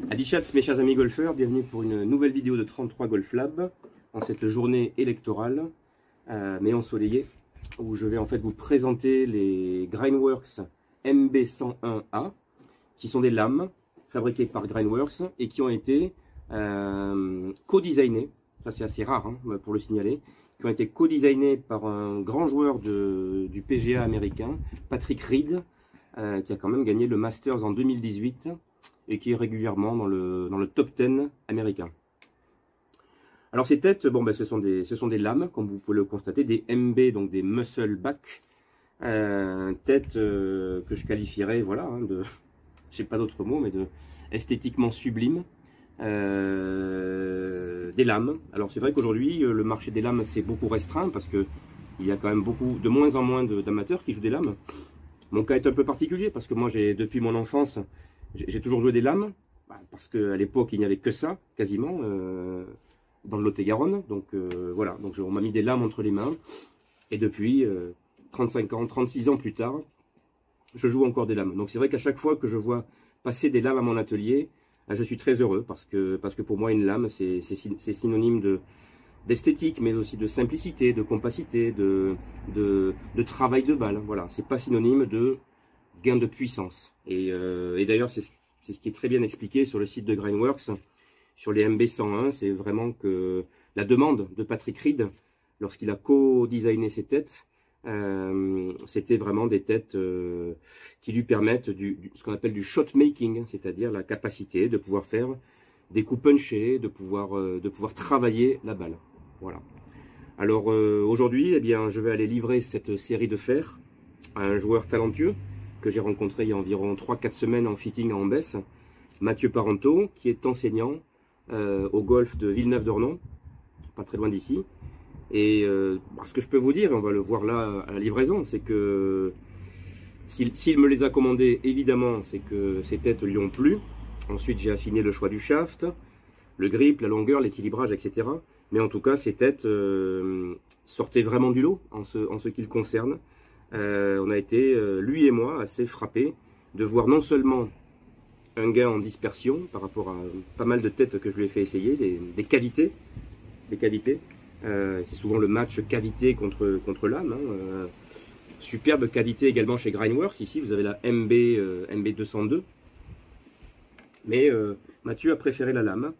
Adi chats, mes chers amis golfeurs, bienvenue pour une nouvelle vidéo de 33 Golf Lab en cette journée électorale, mais ensoleillée, où je vais en fait vous présenter les Grindworks MB101A, qui sont des lames fabriquées par Grindworks et qui ont été co-designées, ça c'est assez rare pour le signaler, qui ont été co-designées par un grand joueur du PGA américain, Patrick Reed, qui a quand même gagné le Masters en 2018 et qui est régulièrement dans le top 10 américain. Alors ces têtes, bon, ce sont des lames, comme vous pouvez le constater, des MB, donc des muscle back, têtes que je qualifierais, voilà, de, je sais pas d'autre mot, mais de esthétiquement sublime. Des lames. Alors c'est vrai qu'aujourd'hui le marché des lames c'est beaucoup restreint parce que il y a quand même de moins en moins d'amateurs qui jouent des lames. Mon cas est un peu particulier parce que moi depuis mon enfance j'ai toujours joué des lames, parce qu'à l'époque il n'y avait que ça quasiment dans le Lot-et-Garonne, donc voilà, donc on m'a mis des lames entre les mains et depuis 35 ans, 36 ans plus tard je joue encore des lames. Donc c'est vrai qu'à chaque fois que je vois passer des lames à mon atelier, je suis très heureux parce que pour moi une lame c'est synonyme d'esthétique, mais aussi de simplicité, de compacité, de travail de balle. Voilà, c'est pas synonyme de gain de puissance. Et d'ailleurs c'est ce qui est très bien expliqué sur le site de Grindworks sur les MB101. C'est vraiment que la demande de Patrick Reed lorsqu'il a co-designé ces têtes, c'était vraiment des têtes qui lui permettent ce qu'on appelle du shot making, c'est-à-dire la capacité de pouvoir faire des coups punchés, de pouvoir travailler la balle. Voilà. Alors aujourd'hui, eh bien, je vais aller livrer cette série de fers à un joueur talentueux que j'ai rencontré il y a environ 3-4 semaines en fitting à Ambès, Mathieu Parenteau, qui est enseignant au golf de Villeneuve-d'Ornon, pas très loin d'ici. Et ce que je peux vous dire, on va le voir là à la livraison, c'est que s'il me les a commandés, évidemment, c'est que ces têtes lui ont plu. Ensuite, j'ai affiné le choix du shaft, le grip, la longueur, l'équilibrage, etc. Mais en tout cas, ces têtes sortaient vraiment du lot en ce qui le concerne. On a été, lui et moi, assez frappés de voir non seulement un gain en dispersion par rapport à pas mal de têtes que je lui ai fait essayer, des qualités. C'est souvent le match cavité contre lame. Superbe qualité également chez Grindworks. Ici, vous avez la MB202. Mais Mathieu a préféré la lame.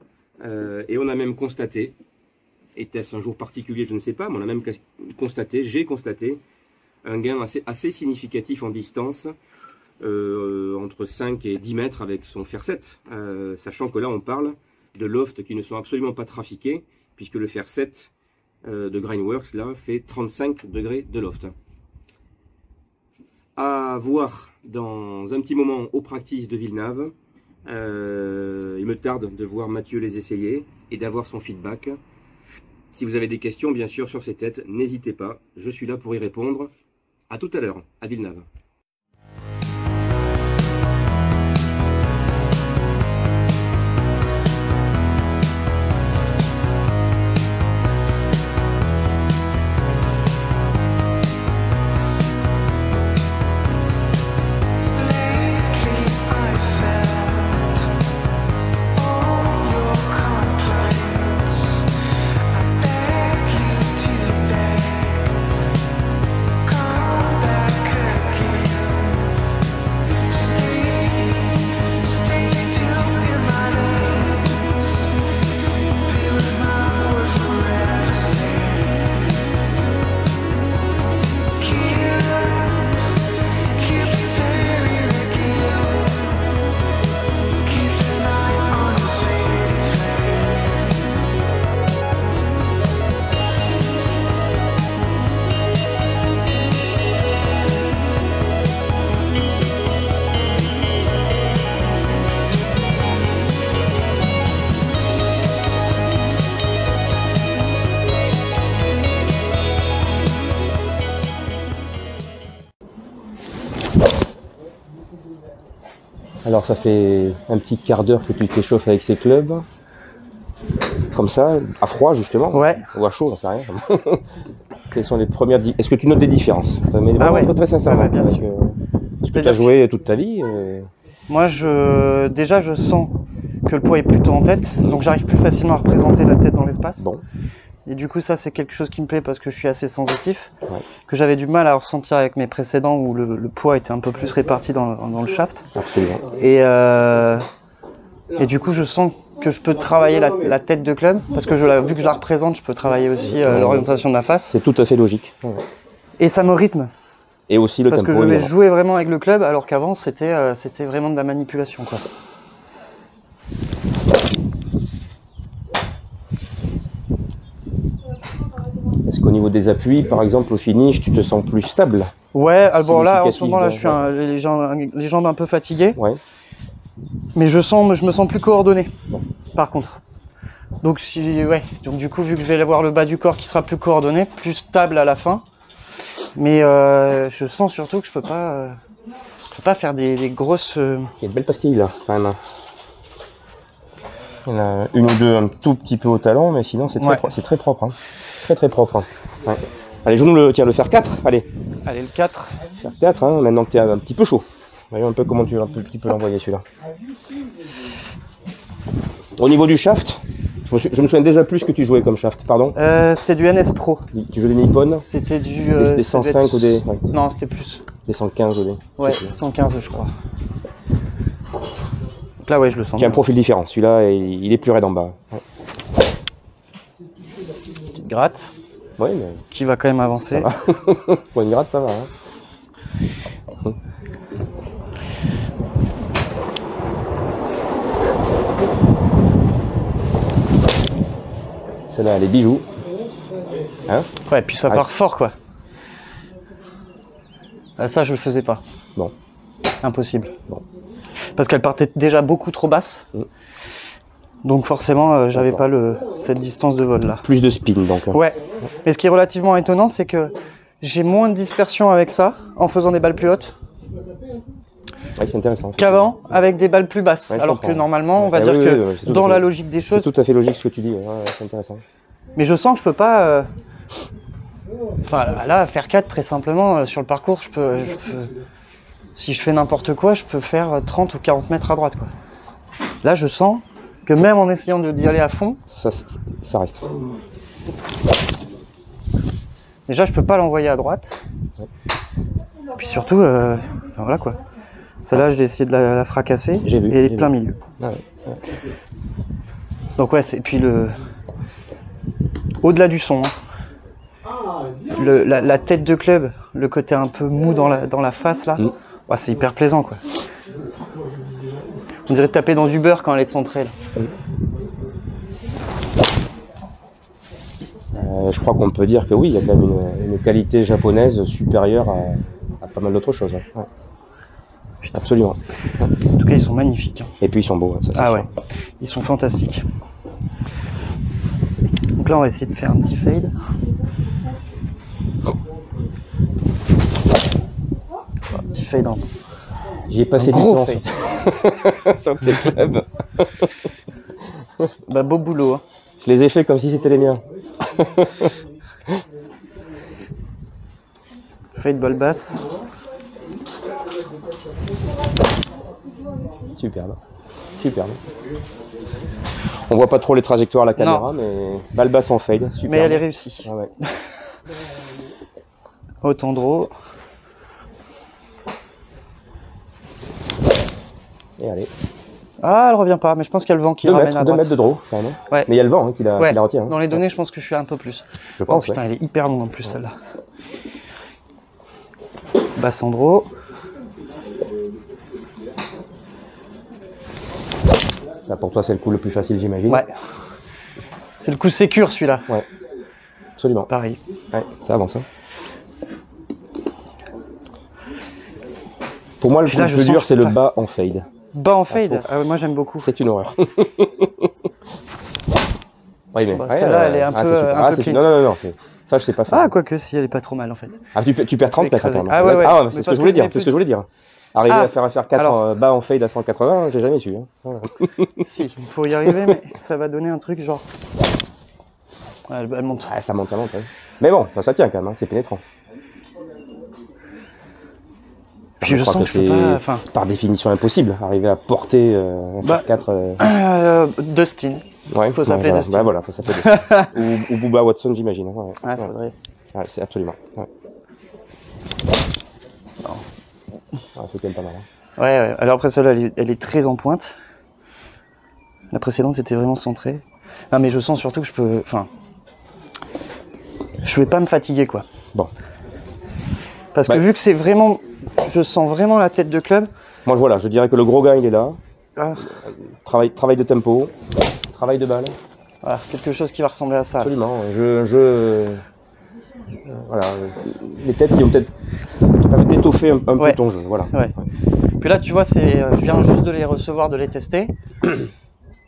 Et on a même constaté, était-ce un jour particulier, je ne sais pas, mais on a même constaté, j'ai constaté, un gain assez significatif en distance, entre 5 et 10 mètres avec son fer 7. Sachant que là, on parle de lofts qui ne sont absolument pas trafiqués, puisque le fer 7 de Grindworks là fait 35 degrés de loft. À voir dans un petit moment au practice de Villeneuve. Il me tarde de voir Mathieu les essayer et d'avoir son feedback. Si vous avez des questions bien sûr sur ces têtes, n'hésitez pas, je suis là pour y répondre. À tout à l'heure à Villeneuve. Alors ça fait un petit quart d'heure que tu t'échauffes avec ces clubs. Comme ça, à froid justement. Ouais. Ou à chaud, j'en sais rien. Quelles sont les premières... Est-ce que tu notes des différences? Mais Ah ouais. Très sincèrement. Ouais, bien sûr. Est-ce que tu as joué toute ta vie Moi, déjà, je sens que le poids est plutôt en tête, donc j'arrive plus facilement à représenter la tête dans l'espace. Bon. Et du coup, ça, c'est quelque chose qui me plaît parce que je suis assez sensitif, que j'avais du mal à ressentir avec mes précédents où le poids était un peu plus réparti dans le shaft. Absolument. Et du coup, je sens que je peux travailler la tête de club parce que vu que je la représente, je peux travailler aussi l'orientation de la face. C'est tout à fait logique. Et ça me rythme. Et aussi le parce tempo. Parce que je vais jouer vraiment avec le club alors qu'avant, c'était vraiment de la manipulation, quoi. Est-ce qu'au niveau des appuis, par exemple, au finish, tu te sens plus stable? Ouais, bon là, en ce moment, là, je suis les jambes un peu fatiguées. Ouais. Mais je me sens plus coordonné, par contre. Donc, donc du coup, vu que je vais avoir le bas du corps qui sera plus coordonné, plus stable à la fin. Mais je sens surtout que je peux pas faire des grosses... Il y a de belles pastilles là, quand même. Il y en a une ou deux un tout petit peu au talon, mais sinon c'est très propre. Hein. Très propre. Hein. Ouais. Allez, joue-nous le faire 4. Allez. Allez, le 4. Faire 4, hein, maintenant que tu es un petit peu chaud. Voyons un peu comment tu peux l'envoyer celui-là. Au niveau du shaft, je me souviens déjà plus que tu jouais comme shaft, pardon. C'était du NS Pro. Tu jouais des Nippon? C'était du... des 105 ou des... Ouais. Non, c'était plus. Des 115 ou des... Ouais, 115 je crois. Donc là, ouais, je le sens. Qui a un profil différent. Celui-là, il est plus raide en bas. Ouais. Petite gratte. Ouais, mais... Qui va quand même avancer. Ça va. Pour une gratte, ça va. Hein. Celle-là, elle est bijoux. Hein? Ouais, puis ça part fort, quoi. Ça, je le faisais pas. Bon. Impossible. Bon. Parce qu'elle partait déjà beaucoup trop basse. Donc forcément, j'avais pas cette distance de vol là. Plus de spin donc. Ouais. Mais ce qui est relativement étonnant, c'est que j'ai moins de dispersion avec ça en faisant des balles plus hautes. Ouais, c'est intéressant. Qu'avant, avec des balles plus basses. Ouais, alors que normalement, on va dire que dans la logique des choses... C'est tout à fait logique ce que tu dis, c'est intéressant. Mais je sens que je peux pas... Enfin là, faire 4 très simplement, sur le parcours, je peux... Si je fais n'importe quoi, je peux faire 30 ou 40 mètres à droite, quoi. Là, je sens que même en essayant d'y aller à fond... Ça reste. Déjà, je peux pas l'envoyer à droite. Ouais. Puis surtout, enfin, voilà quoi. Celle-là, j'ai essayé de la fracasser. J'ai vu. Et elle est plein milieu. Ah ouais. Donc ouais, c'est puis au-delà du son, hein, la tête de club, le côté un peu mou dans la face là, ouais, c'est hyper plaisant quoi. On dirait taper dans du beurre quand elle est centrée là. Je crois qu'on peut dire que oui, il y a quand même une qualité japonaise supérieure à pas mal d'autres choses. Hein. Ouais. Putain. Absolument. En tout cas, ils sont magnifiques. Hein. Et puis ils sont beaux. Ça, ah ouais, ils sont fantastiques. Donc là, on va essayer de faire un petit fade. Un petit fade en... J'y ai passé du temps sur tes clubs. Bah beau boulot. Hein. Je les ai fait comme si c'était les miens. Fade balle basse. Superbe. Superbe. On voit pas trop les trajectoires à la caméra, mais balle basse en fade. Superbe. Mais elle est réussie. Ah ouais. Autant draw. Et allez. Ah, elle revient pas, mais je pense qu'il y a le vent qui ramène à droite. 2 mètres de draw, quand même. Ouais. Mais il y a le vent hein, qui la retient. Hein. Dans les données, je pense que je suis un peu plus. Je pense, putain, elle est hyper longue en plus, celle-là. Basse en draw. Là, pour toi, c'est le coup le plus facile, j'imagine. Ouais. C'est le coup sécure, celui-là. Ouais. Absolument. Pareil. Ouais, ça avance. Hein. Pour moi, le plus dur, c'est le bas en fade. Bas en fade? Ah ouais, moi, j'aime beaucoup. C'est une horreur. Oui, mais celle-là, elle est un peu clean. Non. Ça, je sais pas faire. Ah, quoique si, elle est pas trop mal, en fait. Ah, tu perds 30 mètres, quand même. Ah ouais. Ah, c'est ce que je voulais dire. C'est ce que je voulais dire. Arriver à faire 4 bas en fade à 180, j'ai jamais su. Hein. Voilà. Si, il faut y arriver, mais ça va donner un truc genre... Ouais, elle monte. Ah, ça monte. Ouais. Mais bon, ça tient quand même, hein, c'est pénétrant. Puis je crois sens que que je peux c'est pas. Enfin, par définition impossible, arriver à porter un Bah, F4. Dustin. Ouais, faut s'appeler voilà. Dustin. Bah, voilà, faut s'appeler Dustin. ou Booba Watson, j'imagine. Ouais, Ouais, faudrait. Ouais, c'est absolument. Ouais. Non. Ouais, c'est quand même pas mal. Hein. Ouais. Alors après celle-là, elle est très en pointe. La précédente était vraiment centrée. Non, mais je sens surtout que je peux. Enfin. Je vais pas me fatiguer, quoi. Bon. Parce que vu que c'est vraiment. Je sens vraiment la tête de club. Moi, voilà, je dirais que le gros gain, il est là. Ah, Travail de tempo, travail de balle. voilà, quelque chose qui va ressembler à ça. Absolument. Voilà, les têtes qui ont peut-être d'étoffer un peu ton jeu. Voilà. Ouais. Puis là, tu vois, je viens juste de les recevoir, de les tester.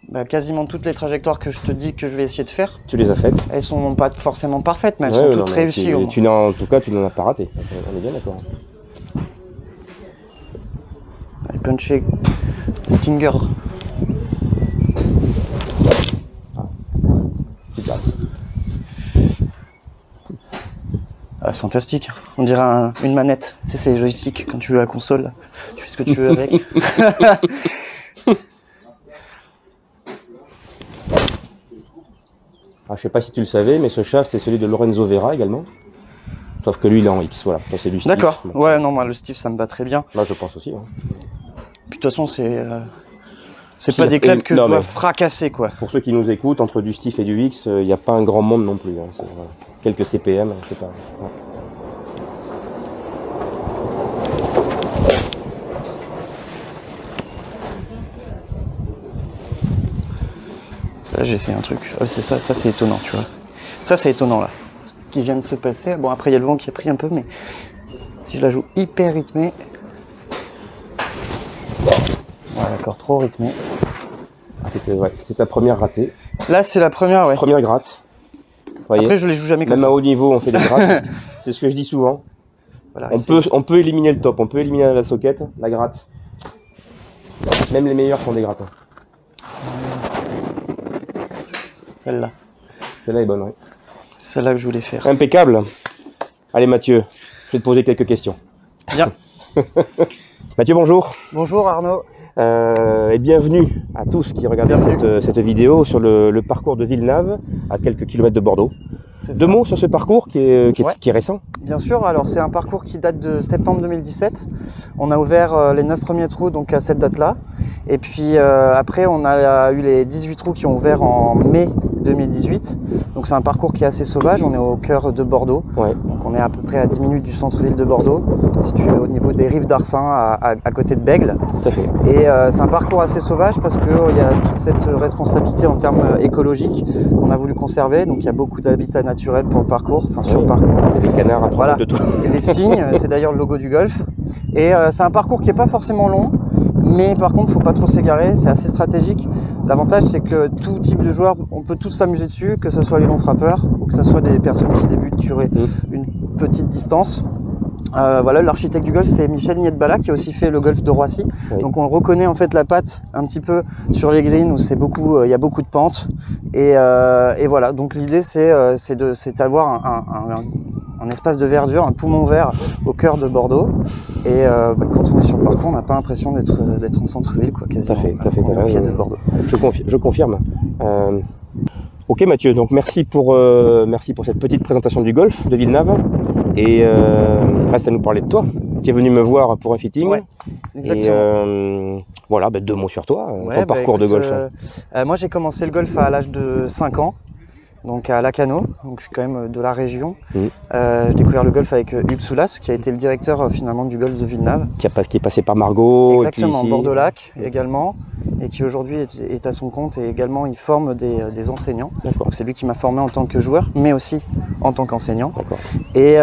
Bah, quasiment toutes les trajectoires que je te dis que je vais essayer de faire, Tu les as faites. elles sont pas forcément parfaites, mais elles sont toutes réussies. En tout cas, tu n'en as pas raté. On est bien d'accord. Allez, puncher Stinger. Super. Ah, c'est fantastique. On dirait une manette. Tu sais, c'est les joysticks quand tu joues à la console. Là. Tu fais ce que tu veux avec. Ah, je sais pas si tu le savais, mais ce shaft c'est celui de Lorenzo Vera également. Sauf que lui il est en X, voilà. C'est du Steve. D'accord. Ouais, non, moi le Steve ça me va très bien. Là je pense aussi. Hein. Puis de toute façon c'est pas des clubs que je dois fracasser, quoi. Pour ceux qui nous écoutent, entre du Steve et du X, il n'y a pas un grand monde non plus. Hein. Voilà. Quelques CPM, c'est pas. Ouais. Ça, j'ai essayé un truc. Oh, c'est ça c'est étonnant, tu vois. Ça, c'est étonnant, là. Ce qui vient de se passer. Bon, après, il y a le vent qui a pris un peu, mais si je la joue hyper rythmée. Ouais, d'accord, trop rythmée. C'est ta première ratée. Là, c'est la première, ouais. Première gratte. Voyez, après, je les joue jamais comme même ça. à haut niveau, on fait des grattes. C'est ce que je dis souvent. Voilà, on peut éliminer le top, on peut éliminer la socket, la gratte. Même les meilleurs font des grattes. Celle-là. Celle-là est bonne, oui. C'est celle-là que je voulais faire. Impeccable. Allez Mathieu, je vais te poser quelques questions. Bien. Mathieu, bonjour. Bonjour Arnaud. Et bienvenue à tous qui regardent cette vidéo sur le parcours de Villeneuve, à quelques kilomètres de Bordeaux. Deux mots sur ce parcours qui est récent. Bien sûr, alors c'est un parcours qui date de septembre 2017. On a ouvert les 9 premiers trous donc à cette date-là. Et puis après on a eu les 18 trous qui ont ouvert en mai 2018. Donc c'est un parcours qui est assez sauvage, on est au cœur de Bordeaux. Ouais. Donc on est à peu près à 10 minutes du centre-ville de Bordeaux, situé au niveau des rives d'Arcin à côté de Bègles. Tout à fait. Et c'est un parcours assez sauvage parce qu'il y a toute cette responsabilité en termes écologiques qu'on a voulu conserver. Donc il y a beaucoup d'habitat naturel pour le parcours, enfin sur le parcours. Des canards à 3 mètres de tout. Et les signes, c'est d'ailleurs le logo du golf. Et c'est un parcours qui n'est pas forcément long, mais par contre, il ne faut pas trop s'égarer, c'est assez stratégique. L'avantage, c'est que tout type de joueur, on peut tous s'amuser dessus, que ce soit les longs frappeurs ou que ce soit des personnes qui débutent, qui auraient une petite distance. Voilà, l'architecte du golf, c'est Michel Nietbala qui a aussi fait le golf de Roissy. Oui. Donc on reconnaît en fait la patte un petit peu sur les greens où il y a beaucoup de pentes. Et voilà, donc l'idée c'est d'avoir un espace de verdure, un poumon vert au cœur de Bordeaux. Et quand on est sur le parcours, on n'a pas l'impression d'être en centre-ville, quoi, quasiment. Tout à fait, au pied de Bordeaux. Je confirme. Ok Mathieu, donc merci pour cette petite présentation du golf de Villeneuve. Et reste à nous parler de toi. Tu es venu me voir pour un fitting. Ouais, exactement. Et voilà, 2 mots sur toi, ton parcours de golf. Moi j'ai commencé le golf à l'âge de 5 ans. Donc à Lacanau, donc je suis quand même de la région. J'ai découvert le golf avec Hugues Soulas, qui a été le directeur finalement du golf de Villeneuve. Qui est passé par Margaux. Exactement, et puis ici. Bordeaux-Lac également, et qui aujourd'hui est à son compte et également il forme des enseignants. Donc c'est lui qui m'a formé en tant que joueur, mais aussi en tant qu'enseignant. Et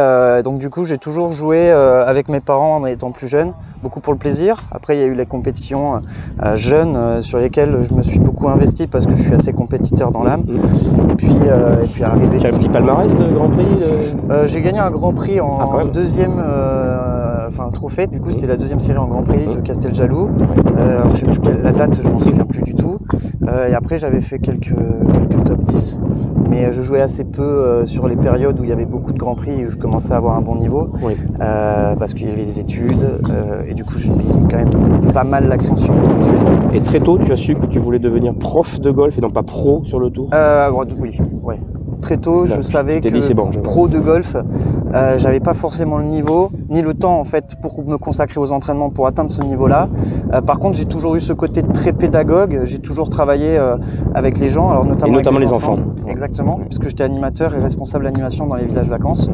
donc du coup j'ai toujours joué avec mes parents en étant plus jeune, beaucoup pour le plaisir. Après il y a eu les compétitions jeunes sur lesquelles je me suis beaucoup investi parce que je suis assez compétiteur dans l'âme. Et puis arrivé. Tu as un petit palmarès de Grand Prix j'ai gagné un Grand Prix en deuxième enfin trophée. Du coup, c'était la deuxième série en Grand Prix de Casteljaloux. Je sais plus la date, je m'en souviens plus du tout. Et après, j'avais fait quelques top 10. Mais je jouais assez peu sur les périodes où il y avait beaucoup de Grands Prix et où je commençais à avoir un bon niveau. Oui. Parce qu'il y avait les études. Et du coup, je mis quand même pas mal l'accent sur les études. Et très tôt, tu as su que tu voulais devenir prof de golf et non pas pro sur le tour? Oui, ouais. Très tôt, je savais que dit, bon, pro de golf, j'avais pas forcément le niveau, ni le temps en fait pour me consacrer aux entraînements pour atteindre ce niveau-là. Par contre, j'ai toujours eu ce côté très pédagogue. J'ai toujours travaillé avec les gens, alors notamment avec les enfants. Exactement, parce que j'étais animateur et responsable d'animation dans les villages vacances.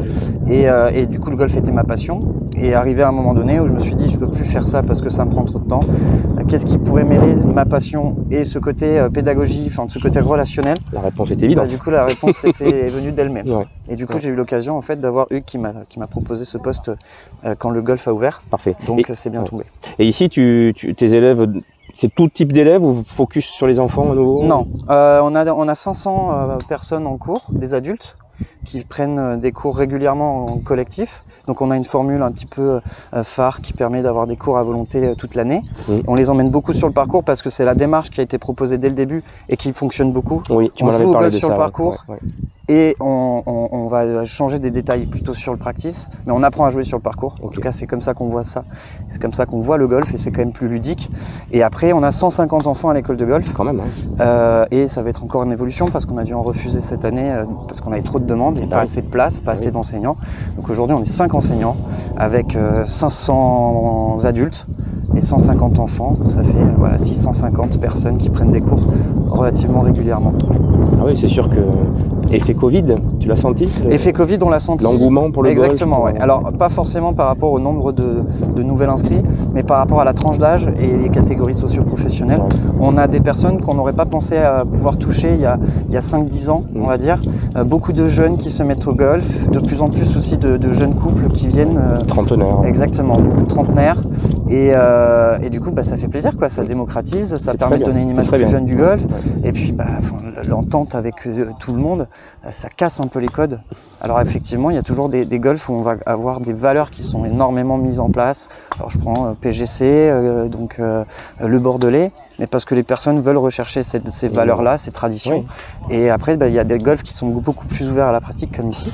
Et du coup, le golf était ma passion. Et arrivé à un moment donné où je me suis dit, je peux plus faire ça parce que ça me prend trop de temps. Qu'est-ce qui pourrait mêler ma passion et ce côté pédagogie, enfin ce côté relationnel? La réponse est évidente. Du coup, la réponse est venue d'elle-même. Ouais. Et du coup, j'ai eu l'occasion en fait d'avoir Hugues qui m'a proposé ce poste quand le golf a ouvert. Parfait. Donc c'est bien tombé. Et ici, tes élèves, c'est tout type d'élèves ou vous focus sur les enfants à nouveau? Non, on a 500 personnes en cours, des adultes, qui prennent des cours régulièrement en collectif. Donc on a une formule un petit peu phare qui permet d'avoir des cours à volonté toute l'année. On les emmène beaucoup sur le parcours parce que c'est la démarche qui a été proposée dès le début et qui fonctionne beaucoup. Oui, tu m'en avais parlé de ça. On joue au golf sur le parcours. Ouais. Et on va changer des détails plutôt sur le practice, mais on apprend à jouer sur le parcours. En tout cas, c'est comme ça qu'on voit ça. C'est comme ça qu'on voit le golf et c'est quand même plus ludique. Et après, on a 150 enfants à l'école de golf. Quand même. Hein. Et ça va être encore une évolution parce qu'on a dû en refuser cette année parce qu'on avait trop de demandes et pas assez de place, pas assez d'enseignants. Donc aujourd'hui, on est 5 enseignants avec 500 adultes et 150 enfants. Ça fait 650 personnes qui prennent des cours relativement régulièrement. Ah oui, c'est sûr que effet Covid, tu l'as senti? Effet Covid, on l'a senti. L'engouement pour le golf? Exactement, ouais. Alors, pas forcément par rapport au nombre de nouvelles inscrits, mais par rapport à la tranche d'âge et les catégories socio-professionnelles. Ouais. On a des personnes qu'on n'aurait pas pensé à pouvoir toucher il y a 5-10 ans, on va dire. Beaucoup de jeunes qui se mettent au golf, de plus en plus aussi de jeunes couples qui viennent. Trentenaires. Exactement, beaucoup de trentenaires. Et du coup, ça fait plaisir, quoi. Ça démocratise, ça permet de donner une image plus jeune du golf. Ouais. Et puis, l'entente avec tout le monde, ça casse un peu les codes. Alors effectivement, il y a toujours des golfs où on va avoir des valeurs qui sont énormément mises en place. Alors je prends PGC, le Bordelais, mais parce que les personnes veulent rechercher ces valeurs-là, ces traditions. Oui. Et après, il y a des golfs qui sont beaucoup plus ouverts à la pratique, comme ici.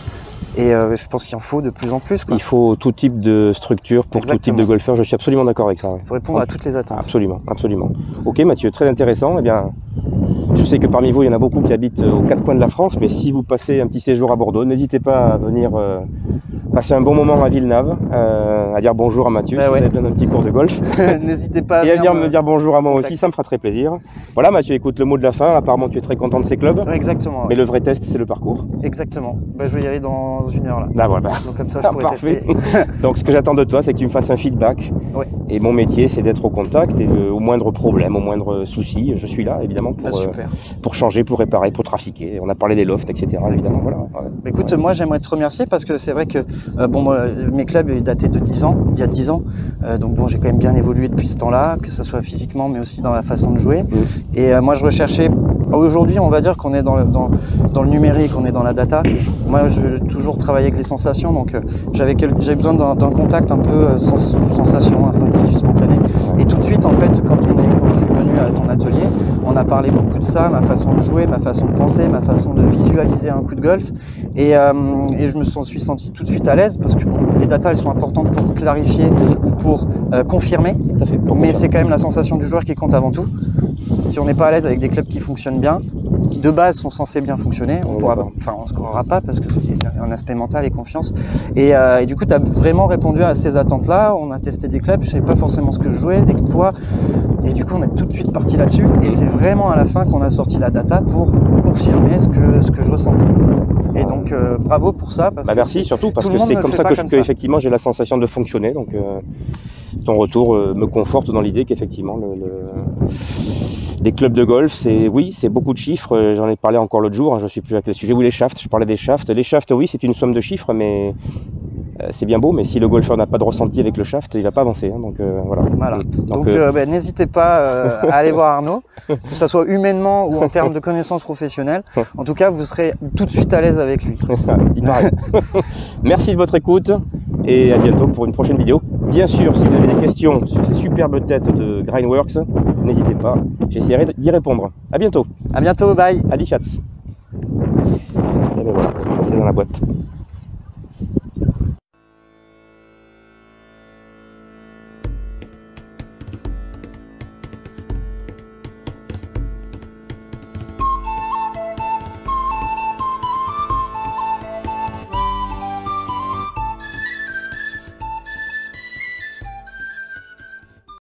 Et je pense qu'il en faut de plus en plus, quoi. Il faut tout type de structure pour tout type de golfeur. Je suis absolument d'accord avec ça. Il faut répondre à toutes les attentes. Absolument, absolument. Ok Mathieu, très intéressant. Eh bien, je sais que parmi vous, il y en a beaucoup qui habitent aux 4 coins de la France, mais si vous passez un petit séjour à Bordeaux, n'hésitez pas à venir passer un bon moment à Villeneuve, à dire bonjour à Mathieu, si vous avez besoin d'un petit cours de golf. N'hésitez pas à venir me dire bonjour à moi aussi, ça me fera très plaisir. Voilà Mathieu, écoute le mot de la fin, apparemment tu es très content de ces clubs. Exactement. Mais le vrai test, c'est le parcours. Exactement. Je vais y aller dans une heure là. Donc comme ça, je pourrais tester. Donc ce que j'attends de toi, c'est que tu me fasses un feedback. Ouais. Et mon métier, c'est d'être au contact et au moindre problème, au moindre souci, je suis là évidemment pour changer, pour réparer, pour trafiquer. On a parlé des lofts, etc. Évidemment, voilà. Écoute, moi j'aimerais te remercier parce que c'est vrai que mes clubs dataient de 10 ans, il y a 10 ans. Donc j'ai quand même bien évolué depuis ce temps-là, que ce soit physiquement mais aussi dans la façon de jouer. Et moi je recherchais, aujourd'hui on va dire qu'on est dans le numérique, on est dans la data. Moi je toujours travaillé avec les sensations, donc j'avais besoin d'un contact un peu sensation, instinctif, spontané. Et tout de suite en fait quand je suis venu à ton atelier, on a parlé beaucoup de ça, ma façon de jouer, ma façon de penser, ma façon de visualiser un coup de golf. Et je me suis senti tout de suite à l'aise parce que les datas elles sont importantes pour clarifier ou pour confirmer. Mais c'est quand même la sensation du joueur qui compte avant tout. Si on n'est pas à l'aise avec des clubs qui fonctionnent bien, qui de base sont censés bien fonctionner, on ne scorera pas parce qu'il y a un aspect mental et confiance. Et du coup, tu as vraiment répondu à ces attentes-là. On a testé des clubs, je ne savais pas forcément ce que je jouais, des poids. Et du coup, on est tout de suite parti là-dessus. Et c'est vraiment à la fin qu'on a sorti la data pour confirmer ce que je ressentais. Et donc, bravo pour ça. Parce merci surtout parce que c'est comme ça que effectivement j'ai la sensation de fonctionner. Donc, ton retour me conforte dans l'idée qu'effectivement, des clubs de golf, c'est beaucoup de chiffres. J'en ai parlé encore l'autre jour, je ne sais plus à quel sujet. Oui, les shafts, je parlais des shafts. Les shafts, oui, c'est une somme de chiffres, mais c'est bien beau, mais si le golfeur n'a pas de ressenti avec le shaft, il va pas avancer. Hein, donc voilà. Voilà. Donc n'hésitez pas à aller voir Arnaud, que ce soit humainement ou en termes de connaissances professionnelles. En tout cas, vous serez tout de suite à l'aise avec lui. Il paraît. Merci de votre écoute et à bientôt pour une prochaine vidéo. Bien sûr, si vous avez des questions sur ces superbes têtes de Grindworks, n'hésitez pas, j'essaierai d'y répondre. À bientôt. À bientôt, bye. Allez, chats. Et ben voilà, c'est dans la boîte.